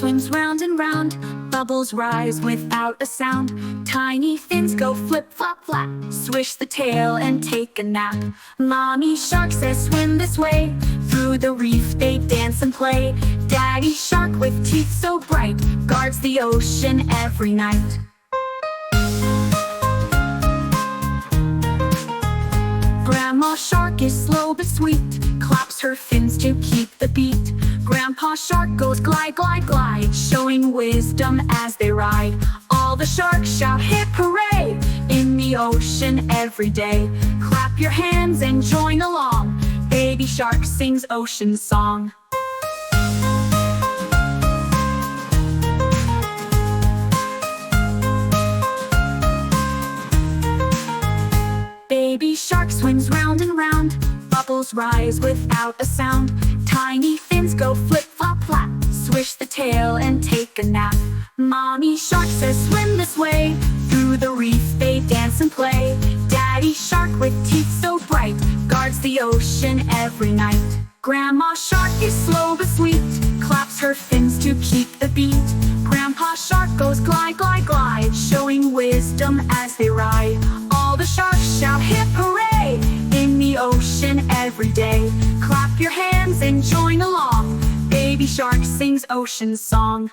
swims round and round, bubbles rise without a sound. Tiny fins go flip flop flap, swish the tail and take a nap. Mommy shark says swim this way, through the reef they dance and play. Daddy shark with teeth so bright, guards the ocean every night. Grandma shark is slow but sweet, claps her fins to keep the beat. Grandpa shark goes glide, glide, glide, showing wisdom as they ride. All the sharks shout hip hooray, in the ocean every day. Clap your hands and join along, baby shark sings ocean song. Baby shark swims round and round, bubbles rise without a sound. Tiny fins go flip flop flap, swish the tail and take a nap. Mommy shark says swim this way, through the reef they dance and play. Daddy shark with teeth so bright, guards the ocean every night. Grandma shark is slow but sweet, claps her fins to keep the beat. Grandpa shark goes glide, glide, glide, showing wisdom as they ride. All the sharks shout hip hooray, in the ocean every day. Clap your hands and join along, baby shark sings ocean song.